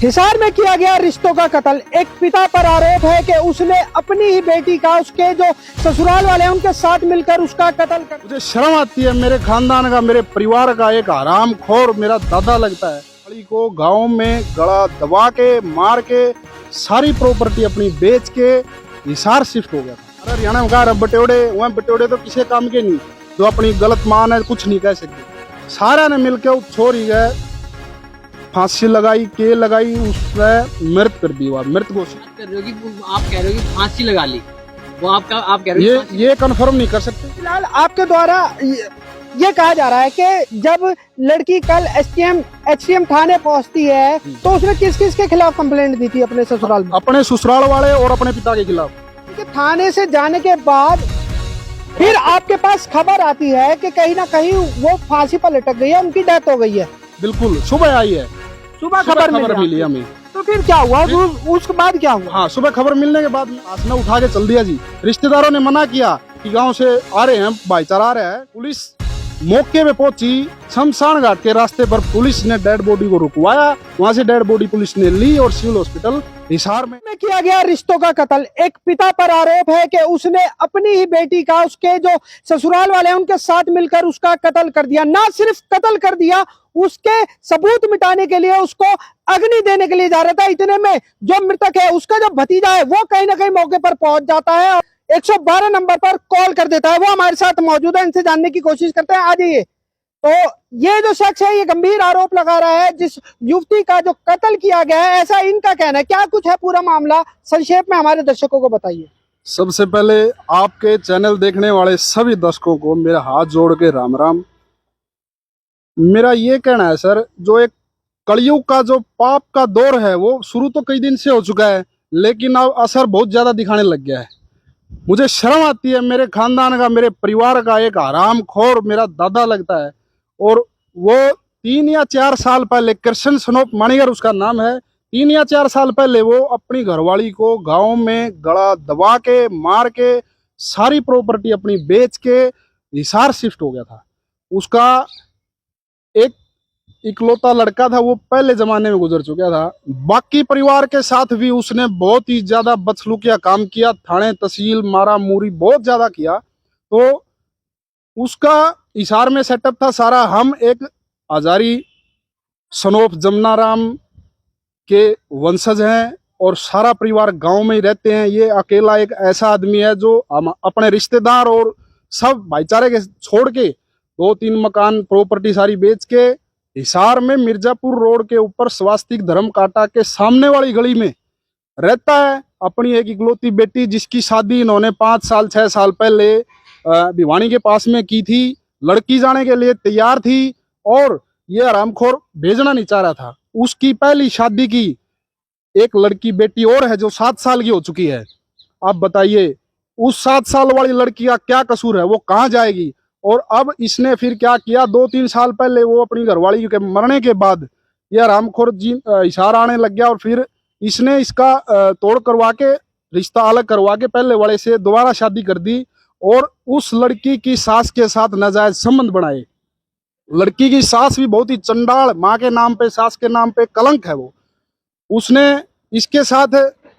हिसार में किया गया रिश्तों का कत्ल। एक पिता पर आरोप है कि उसने अपनी ही बेटी का उसके जो ससुराल वाले हैं उनके साथ मिलकर उसका कत्ल कर। मुझे शर्म आती है, मेरे खानदान का, मेरे परिवार का एक हरामखोर मेरा दादा लगता है। लड़की को गांव में गला दबा के मार के सारी प्रॉपर्टी अपनी बेच के हिसार शिफ्ट हो गया था। अरे हरियाणा में कहा बटेवड़े वह बटेवड़े तो किसी काम के नहीं, जो अपनी गलत मान है कुछ नहीं कह सकते। सारा ने मिलकर उस छोरी गए फांसी लगाई के लगाई, उसने मृत कर दिया, मृत घोषित कर रहे हो कि आप कह रहे हो कि फांसी लगा ली, वो आपका आप कह रहे हो ये कंफर्म नहीं कर सकते। फिलहाल आपके द्वारा ये कहा जा रहा है कि जब लड़की कल एसटीएम थाने पहुंचती है तो उसने किस किस के खिलाफ कंप्लेंट दी थी अपने ससुराल में? अपने ससुराल वाले और अपने पिता के खिलाफ। थाने से जाने के बाद फिर आपके पास खबर आती है कि कहीं ना कहीं वो फांसी पर लटक गई है, उनकी डेथ हो गई है। बिल्कुल सुबह आई है, सुबह खबर मिली हमें। तो फिर क्या हुआ? उसके बाद क्या हुआ? हाँ, सुबह खबर मिलने के बाद आसना उठा के चल दिया जी। रिश्तेदारों ने मना किया कि गांव से आ रहे हैं, भाईचारा आ रहा है। पुलिस मौके पे पहुंची, शमशान घाट के रास्ते पर पुलिस ने डेड बॉडी को रुकवाया। वहां से डेड बॉडी पुलिस ने ली और सिविल हॉस्पिटल हिसार में किया गया रिश्तों का कत्ल। एक पिता पर आरोप है कि उसने अपनी ही बेटी का उसके जो ससुराल वाले हैं उनके साथ मिलकर उसका कत्ल कर दिया। ना सिर्फ कत्ल कर दिया, उसके सबूत मिटाने के लिए उसको अग्नि देने के लिए जा रहा था। इतने में जो मृतक है उसका जो भतीजा है वो कहीं ना कहीं मौके पर पहुंच जाता है, 112 नंबर पर कॉल कर देता है। वो हमारे साथ मौजूद है, इनसे जानने की कोशिश करते हैं। आ जाइए। तो ये जो शख्स है ये गंभीर आरोप लगा रहा है जिस युवती का जो कत्ल किया गया है, ऐसा इनका कहना है। क्या कुछ है पूरा मामला, संक्षेप में हमारे दर्शकों को बताइए। सबसे पहले आपके चैनल देखने वाले सभी दर्शकों को मेरा हाथ जोड़ के राम राम। मेरा ये कहना है सर, जो एक कलयुग का जो पाप का दौर है वो शुरू तो कई दिन से हो चुका है, लेकिन अब असर बहुत ज्यादा दिखाने लग गया है। मुझे शर्म आती है, मेरे खानदान का, मेरे परिवार का एक हरामखोर मेरा दादा लगता है। और वो 3 या 4 साल पहले, कृष्ण सनोप मणिगर उसका नाम है, 3 या 4 साल पहले वो अपनी घरवाली को गांव में गला दबा के मार के सारी प्रॉपर्टी अपनी बेच के हिसार शिफ्ट हो गया था। उसका एक इकलौता लड़का था, वो पहले जमाने में गुजर चुका था। बाकी परिवार के साथ भी उसने बहुत ही ज्यादा बदसलूकिया काम किया, थाने तहसील मारा मूरी बहुत ज्यादा किया। तो उसका हिसार में सेटअप था सारा। हम एक हजारी सनोप जमनाराम के वंशज हैं और सारा परिवार गांव में ही रहते हैं। ये अकेला एक ऐसा आदमी है जो हम अपने रिश्तेदार और सब भाईचारे के छोड़ के 2-3 मकान प्रॉपर्टी सारी बेच के हिसार में मिर्जापुर रोड के ऊपर स्वास्तिक धर्म कांटा के सामने वाली गली में रहता है। अपनी एक इकलौती बेटी जिसकी शादी इन्होंने 5 साल 6 साल पहले भिवानी के पास में की थी। लड़की जाने के लिए तैयार थी और ये हरामखोर भेजना नहीं चाह रहा था। उसकी पहली शादी की एक लड़की बेटी और है जो 7 साल की हो चुकी है। आप बताइए उस 7 साल वाली लड़की का क्या कसूर है, वो कहाँ जाएगी? और अब इसने फिर क्या किया, 2-3 साल पहले वो अपनी घरवाली के मरने के बाद यह हरामखोर जी हिसार आने लग गया और फिर इसने इसका तोड़ करवा के रिश्ता अलग करवा के पहले वाले से दोबारा शादी कर दी और उस लड़की की सास के साथ नाजायज संबंध बनाए। लड़की की सास भी बहुत ही चंडाल, माँ के नाम पे सास के नाम पे कलंक है वो। उसने इसके साथ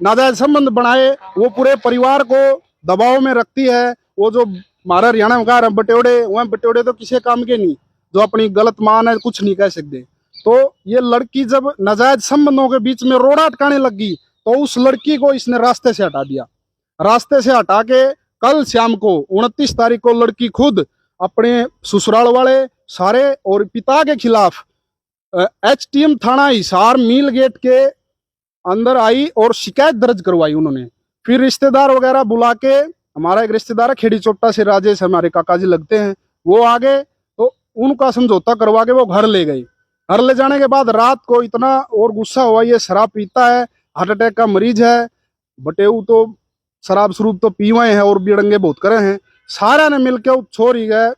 नाजायज संबंध बनाए, वो पूरे परिवार को दबाव में रखती है। वो जो हमारा हरियाणा में कहा बटेवड़े वह बटेवड़े तो किसी काम के नहीं, जो अपनी गलत मान है कुछ नहीं कह सकते। तो ये लड़की जब नाजायज संबंधों के बीच में रोड़ा अटकाने लगी तो उस लड़की को इसने रास्ते से हटा दिया। रास्ते से हटा के कल शाम को 29 तारीख को लड़की खुद अपने ससुराल वाले सारे और पिता के खिलाफ एसटीएम थाना हिसार मिल गेट के अंदर आई और शिकायत दर्ज करवाई उन्होंने। फिर रिश्तेदार वगैरह बुला के, हमारा एक रिश्तेदार है खेड़ी चोट्टा से, राजेश हमारे काका जी लगते हैं, वो आ गए तो उनका समझौता करवा के वो घर ले गए। घर ले जाने के बाद रात को इतना और गुस्सा हुआ, ये शराब पीता है, हार्ट अटैक का मरीज है, बटेऊ तो शराब शरूब तो पी हुए हैं और बेड़ंगे बहुत करे हैं। सारा ने मिलकर छोड़ गए,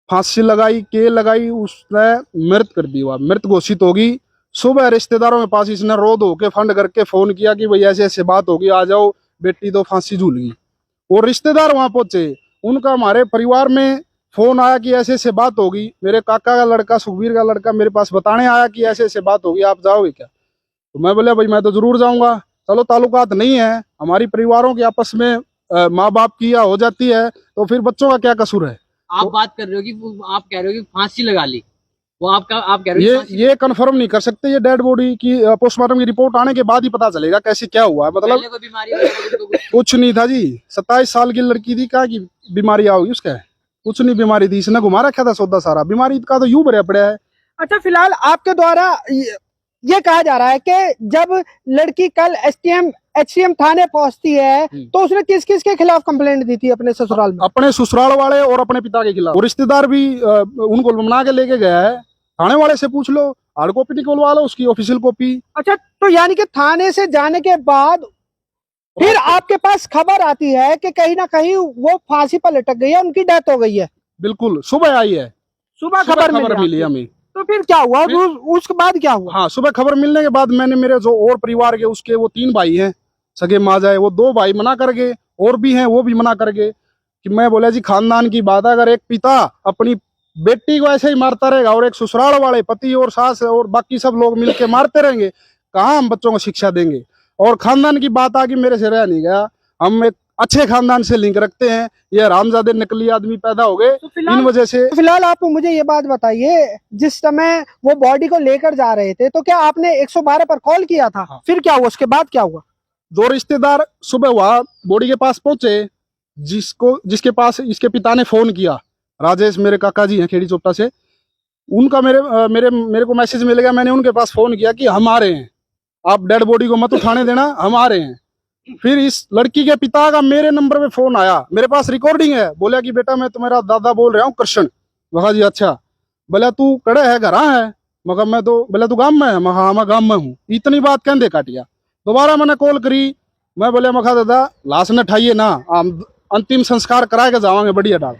फांसी लगाई के लगाई, उसने मृत कर दिया, मृत घोषित होगी। सुबह रिश्तेदारों के पास इसने रो धो के फंड करके फोन किया कि भाई ऐसे ऐसे बात होगी, आ जाओ, बेटी तो फांसी झूल गई। और रिश्तेदार वहां पहुंचे, उनका हमारे परिवार में फोन आया कि ऐसे ऐसे बात होगी। मेरे काका का लड़का, सुखबीर का लड़का मेरे पास बताने आया कि ऐसे ऐसे बात होगी, आप जाओगे क्या? तो मैं बोला भाई मैं तो जरूर जाऊंगा। चलो ताल्लुकात नहीं है हमारी परिवारों के आपस में, माँ बाप की या हो जाती है तो फिर बच्चों का क्या कसूर है। आप बात कर रहे हो कि आप कह रहे हो कि फांसी लगा ली, वो आपका आप कह रहे हो कि फांसी ये कंफर्म नहीं कर सकते। ये डेड बॉडी की पोस्टमार्टम की रिपोर्ट आने के बाद ही पता चलेगा कैसे क्या हुआ है। मतलब पहले कोई बीमारी वगैरह उनको कुछ- कुछ नहीं था जी, 27 साल की लड़की थी, क्या की बीमारी आओगी उसका, कुछ नहीं बीमारी थी, इसने घुमा रखा था सौदा सारा, बीमारी का तो यूं भरे पड़े है। अच्छा, फिलहाल आपके द्वारा ये कहा जा रहा है कि जब लड़की कल एचसीएम थाने पहुंचती है तो उसने किस किस के खिलाफ कंप्लेंट दी थी अपने ससुराल में? अपने ससुराल वाले और अपने पिता के खिलाफ, और रिश्तेदार भी उनको मना के लेके गया है। थाने वाले से पूछ लो, हार्ड कॉपी निकलवा लो उसकी ऑफिशियल कॉपी। अच्छा, तो यानी कि थाने से जाने के बाद फिर आपके पास खबर आती है कि कहीं ना कहीं वो फांसी पर लटक गई है, उनकी डेथ हो गई है। बिल्कुल, सुबह आई है, सुबह खबर मिली हमें। तो फिर क्या हुआ? उसके बाद क्या हुआ? हाँ, सुबह खबर मिलने के बाद मैंने, मेरे जो और परिवार के उसके वो 3 भाई हैं सगे माजाए, वो 2 भाई मना कर गए, और भी हैं वो भी मना कर गए कि मैं बोला जी खानदान की बात है, अगर एक पिता अपनी बेटी को ऐसे ही मारता रहेगा और एक ससुराल वाले पति और सास और बाकी सब लोग मिलके मारते रहेंगे, कहाँ हम बच्चों को शिक्षा देंगे। और खानदान की बात आ गई, मेरे से रह नहीं गया। हम एक अच्छे खानदान से लिंक रखते हैं, ये रामजादे नकली आदमी पैदा हो गए इन वजह से। फिलहाल आप मुझे ये बात बताइए, जिस समय वो बॉडी को लेकर जा रहे थे तो क्या आपने 112 पर कॉल किया था? हाँ। फिर क्या हुआ? उसके बाद क्या हुआ? जो रिश्तेदार सुबह वहां बॉडी के पास पहुंचे, जिसके पास इसके पिता ने फोन किया, राजेश मेरे काका जी हैं खेड़ी चोपटा से, उनका मेरे को मैसेज मिल गया। मैंने उनके पास फोन किया कि हम आ रहे हैं, आप डेड बॉडी को मत उठाने देना, हम आ रहे हैं। फिर इस लड़की के पिता का मेरे नंबर पे फोन आया, मेरे पास रिकॉर्डिंग है, बोला कि बेटा मैं तुम्हारा दादा बोल रहा हूँ कृष्ण। मगा जी अच्छा। बोला तू कड़े है घर है? मगर मैं तो, बोला तू गांव में है? मैं हाँ मैं गांव में हूँ। इतनी बात कहते काटिया। दोबारा मैंने कॉल करी, मैं बोले मखा दादा लाश न ठाइए ना, हम अंतिम संस्कार करा के जावांगे बढ़िया डाल।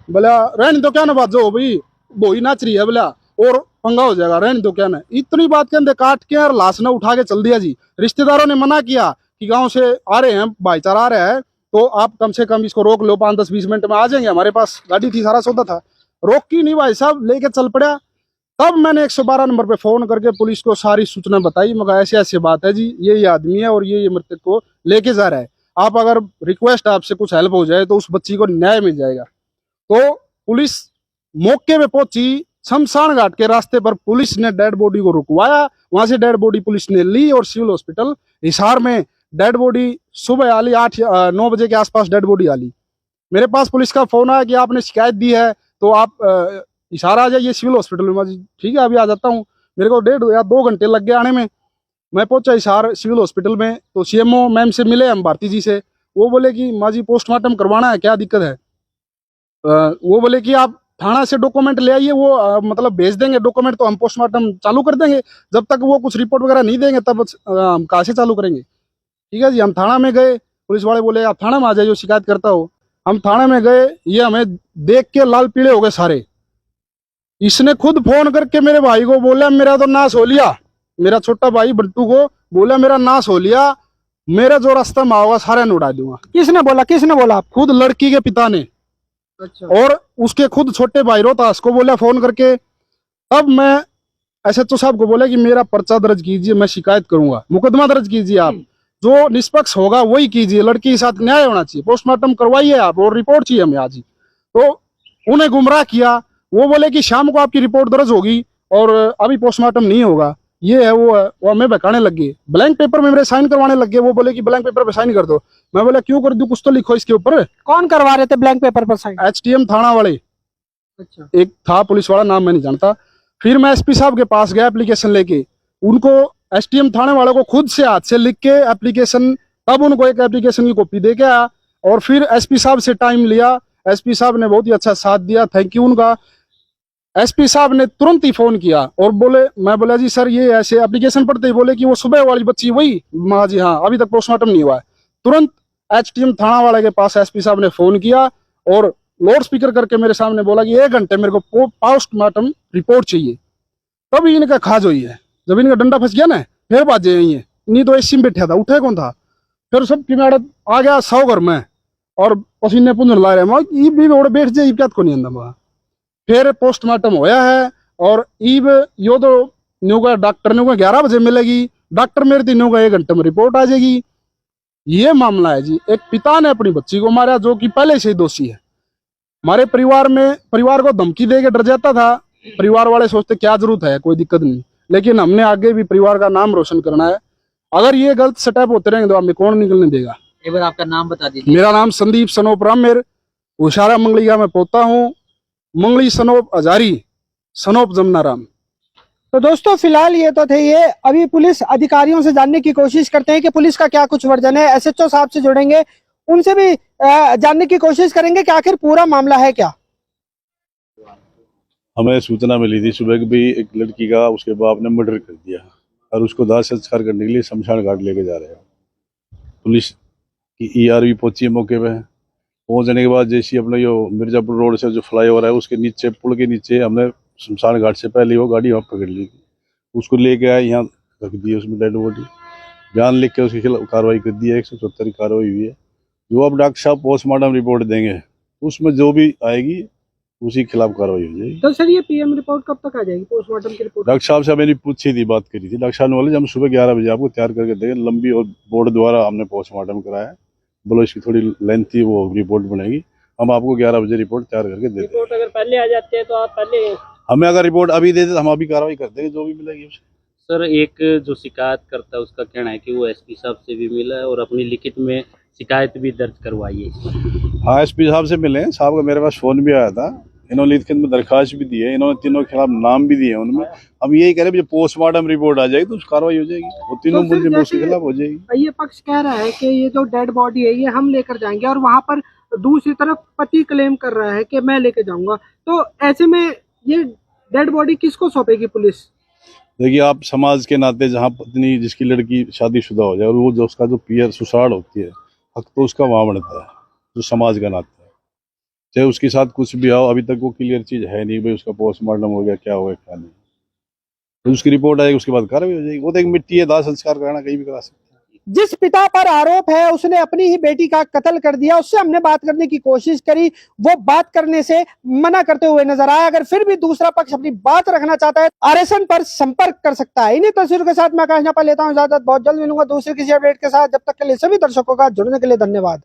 बोला रहने तो क्या ना बात, जो भाई बोई नाच रही है, बोला और पंगा हो जाएगा, रहने तो क्या ना। इतनी बात कहते काट के और लाश न उठा के चल दिया जी। रिश्तेदारों ने मना किया कि गांव से आ रहे हैं, भाईचारा आ रहा है, तो आप कम से कम इसको रोक लो, 5-10-20 मिनट में आ जाएंगे। हमारे पास गाड़ी थी, सारा सौदा था। रोकी नहीं भाई साहब, लेके चल पड़ा। तब मैंने 112 नंबर पे फोन करके पुलिस को सारी सूचना बताई, मगर ऐसी ऐसी बात है जी, ये आदमी है और ये मृतक को लेके जा रहा है, आप अगर रिक्वेस्ट आपसे कुछ हेल्प हो जाए तो उस बच्ची को न्याय मिल जाएगा। तो पुलिस मौके पे पहुंची, शमशान घाट के रास्ते पर पुलिस ने डेड बॉडी को रुकवाया, वहां से डेड बॉडी पुलिस ने ली और सिविल हॉस्पिटल हिसार में डेड बॉडी सुबह आली 8-9 बजे के आसपास डेड बॉडी आली। मेरे पास पुलिस का फोन आया कि आपने शिकायत दी है तो आप हिसार आ जाइए सिविल हॉस्पिटल में। ठीक है अभी आ जाता हूँ। मेरे को 1.5 या 2 घंटे लग गए आने में। मैं पहुंचा हिसार सिविल हॉस्पिटल में तो सीएमओ मैम से मिले हम, भारती जी से। वो बोले कि माँ जी पोस्टमार्टम करवाना है, क्या दिक्कत है? वो बोले कि आप थाना से डॉक्यूमेंट ले आइए, वो मतलब भेज देंगे डॉक्यूमेंट तो हम पोस्टमार्टम चालू कर देंगे। जब तक वो कुछ रिपोर्ट वगैरह नहीं देंगे तब हम कहाँ से चालू करेंगे। ठीक है जी, हम थाना में गए। पुलिस वाले बोले आप थाना में आ जाइए, शिकायत करता हो। हम थाने में गए, ये हमें देख के लाल पीले हो गए सारे। इसने खुद फोन करके मेरे भाई को बोला मेरा तो नाश हो लिया, मेरा छोटा भाई बंटू को बोला मेरा नाश हो लिया, मेरा जो रास्ता में होगा सारे ने उड़ा दूंगा। किसने बोला? किसने बोला? खुद लड़की के पिता ने। अच्छा। और उसके खुद छोटे भाई रोहतास को बोला फोन करके। तब मैं एसएचओ साहब को बोला कि मेरा पर्चा दर्ज कीजिए, मैं शिकायत करूंगा, मुकदमा दर्ज कीजिए, आप जो निष्पक्ष होगा वही कीजिए, लड़की के साथ न्याय होना चाहिए, पोस्टमार्टम करवाइए आप, और रिपोर्ट चाहिए हमें आज ही। तो उन्हें गुमराह किया। वो बोले कि शाम को आपकी रिपोर्ट दर्ज होगी और अभी पोस्टमार्टम नहीं होगा, ये है वो है। वो हमें बहकाने लग गए, ब्लैंक पेपर में मेरे साइन करवाने लग गए। वो बोले कि ब्लैंक पेपर पे साइन कर दो। मैं बोला क्यों कर दूं, कुछ तो लिखो इसके ऊपर। कौन करवा रहे थे ब्लैंक पेपर पर साइन? एचटीएम थाना वाले। अच्छा। एक था पुलिस वाला, नाम मैं नहीं जानता। फिर मैं एसपी साहब के पास गया एप्लीकेशन लेके, उनको एसटीएम थाने वालों को खुद से हाथ से लिख के एप्लीकेशन, तब उनको एक एप्लीकेशन की कॉपी दे के आया और फिर एसपी साहब से टाइम लिया। एसपी साहब ने बहुत ही अच्छा साथ दिया, थैंक यू उनका। एसपी साहब ने तुरंत ही फोन किया और बोले, मैं बोला जी सर ये ऐसे एप्लीकेशन पढ़ते ही बोले कि वो सुबह वाली बच्ची वही? माँ जी हाँ, अभी तक पोस्टमार्टम नहीं हुआ है। तुरंत एचटीएम थाना वाले के पास एसपी साहब ने फोन किया और लाउड स्पीकर करके मेरे सामने बोला कि 1 घंटे मेरे को पोस्टमार्टम रिपोर्ट चाहिए। तभी इनका खाज हुई है, जब इनका डंडा फंस गया ना फिर बाजे यही है। नहीं तो एसी में बैठा था, उठे कौन था। फिर सब किनारत आ गया 100 घर में और पसीने पुंजन ला रहे हैं, बैठ जाए क्या को नहीं अंदर। फिर पोस्टमार्टम होया है और ईब यो तो न्यू का डॉक्टर ने 11 बजे मिलेगी डॉक्टर मेरे तीनों का 1 घंटे में रिपोर्ट आ जाएगी। ये मामला है जी, एक पिता ने अपनी बच्ची को मारा जो कि पहले से ही दोषी है। हमारे परिवार को धमकी दे के डर जाता था। परिवार वाले सोचते क्या जरूरत है, कोई दिक्कत नहीं, लेकिन हमने आगे भी परिवार का नाम रोशन करना है। अगर ये गलत स्टेप होते रहेंगे तो हमें कौन निकलने देगा। एक बार आपका नाम बता दीजिए। मेरा नाम संदीप सनोप रामेर, उशारा मंगलिया में पोता हूँ। मंगली सनोप हजारी, सनोप जमुना राम। तो दोस्तों फिलहाल ये तो थे ये। अभी पुलिस अधिकारियों से जानने की कोशिश करते हैं कि पुलिस का क्या कुछ वर्जन है। एसएचओ साहब से जुड़ेंगे, उनसे भी जानने की कोशिश करेंगे कि आखिर पूरा मामला है क्या। हमें सूचना मिली थी सुबह कि भाई एक लड़की का उसके बाप ने मर्डर कर दिया और उसको दाह संस्कार करने के लिए शमशान घाट लेके जा रहे हैं। पुलिस की ईआरवी पहुंची है मौके पे। पहुंचने के बाद जैसे अपने यो मिर्जापुर रोड से जो फ्लाईओवर है उसके नीचे, पुल के नीचे, हमने शमशान घाट से पहले वो गाड़ी वहाँ पकड़ ली। उसको लेके आए, यहाँ रख दी, उसमें डेड बॉडी बयान लिख के उसके खिलाफ कार्रवाई कर दी है। 174 की कार्रवाई हुई है। जो अब डॉक्टर साहब पोस्टमार्टम रिपोर्ट देंगे उसमें जो भी आएगी उसी के खिलाफ कार्रवाई हो जाएगी। तो सर ये पीएम रिपोर्ट कब तक आ जाएगी, पोस्टमार्टम की रिपोर्ट? डॉक्टर साहब से मैंने पूछी थी, बात करी थी। डॉक्टर साहब ने बोले हम सुबह 11 बजे आपको तैयार करके देंगे। लंबी और बोर्ड द्वारा हमने पोस्टमार्टम कराया, बोलो इसकी थोड़ी लेंथ थी, वो रिपोर्ट बनेगी। हम आपको 11 बजे रिपोर्ट तैयार करके दे देंगे। रिपोर्ट अगर पहले आ जाती है तो आप पहले, हमें अगर रिपोर्ट अभी दे दे तो हम अभी कार्रवाई कर देंगे जो भी मिलेगी उसे। सर एक जो शिकायत करता है उसका कहना है कि वो एसपी साहब से भी मिला है और अपनी लिखित में शिकायत भी दर्ज करवाई है। हाँ, एसपी साहब से मिले हैं। साहब का मेरे पास फोन भी आया था। इन्होंने लिखित में दरखास्त भी दी है। इन्होंने तीनों के खिलाफ नाम भी दिए हैं उनमें। हम यही कह रहे हैं जब पोस्टमार्टम रिपोर्ट आ जाएगी तो कार्रवाई हो जाएगी, वो तीनों तो मुलजिम उसके खिलाफ हो जाएगी। ये पक्ष कह रहा है कि ये जो डेड बॉडी है ये हम लेकर जाएंगे, और वहां पर दूसरी तरफ पति क्लेम कर रहा है कि मैं लेके जाऊंगा। तो ऐसे में ये डेड बॉडी किसको सौंपेगी पुलिस? देखिए, आप समाज के नाते जहाँ पत्नी, जिसकी लड़की शादीशुदा हो जाए और वो जो उसका जो पियर ससुराल होती है, हक तो उसका वहाँ बनता है जो समाज का नाता है। चाहे उसके साथ कुछ भी आओ, अभी तक वो क्लियर चीज है नहीं भाई उसका पोस्टमार्टम हो गया, क्या हो गया क्या नहीं। तो उसकी रिपोर्ट आएगी, उसके बाद कार्रवाई हो जाएगी। वो तो एक मिट्टी है, दाह संस्कार कराना कहीं भी करा सकते हैं। जिस पिता पर आरोप है उसने अपनी ही बेटी का कत्ल कर दिया, उससे हमने बात करने की कोशिश करी, वो बात करने से मना करते हुए नजर आया। अगर फिर भी दूसरा पक्ष अपनी बात रखना चाहता है आरएसएन पर संपर्क कर सकता है। इन्हीं तस्वीरों के साथ मैं आकाश नेपाल लेता हूं इजाजत। बहुत जल्द मिलूंगा दूसरे किसी अपडेट के साथ। जब तक के लिए सभी दर्शकों का जुड़ने के लिए धन्यवाद।